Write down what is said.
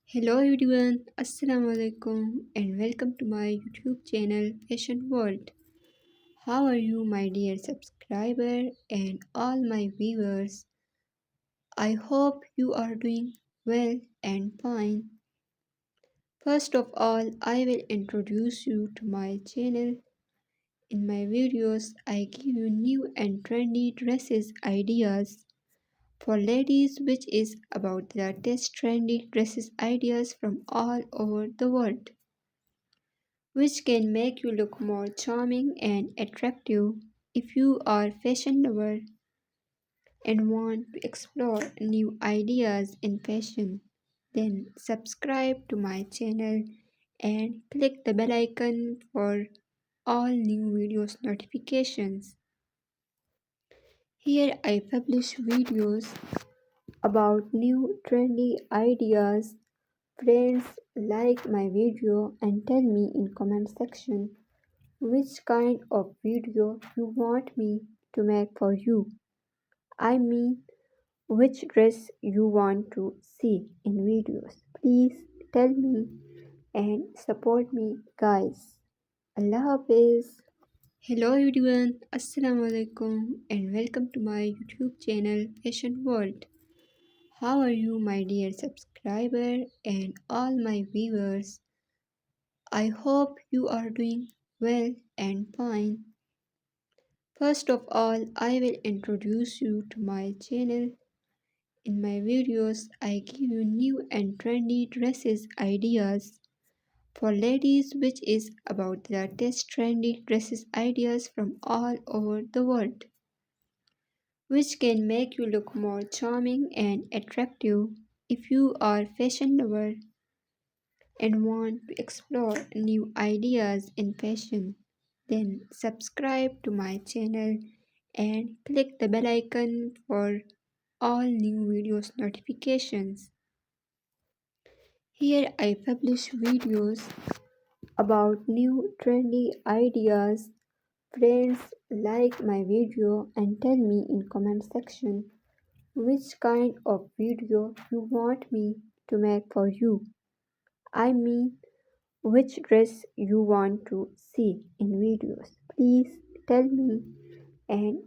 Hello everyone, Assalamu alaikum and welcome to my YouTube channel Fashion World. How are you my dear subscriber and all my viewers? I hope you are doing well and fine. First of all, I will introduce you to my channel. In my videos, I give you new and trendy dresses ideas for ladies which is about the latest trendy dresses ideas from all over the world, which can make you look more charming and attractive. If you are fashion lover and want to explore new ideas in fashion, then subscribe to my channel and click the bell icon for all new videos notifications. Here I publish videos about new trendy ideas. Friends, like my video and tell me in comment section which kind of video you want me to make for you. I mean, which dress you want to see in videos. Please tell me and support me, guys. Allah Hafiz. Hello everyone, Assalamu alaikum and welcome to my YouTube channel Fashion World. How are you my dear subscriber and all my viewers? I hope you are doing well and fine. First of all, I will introduce you to my channel. In my videos, I give you new and trendy dresses ideas for ladies which is about the latest trendy dresses ideas from all over the world, which can make you look more charming and attractive. If you are fashion lover and want to explore new ideas in fashion, then subscribe to my channel and click the bell icon for all new videos notifications. Here I publish videos about new trendy ideas. Friends, like my video and tell me in comment section which kind of video you want me to make for you. I mean, which dress you want to see in videos. Please tell me and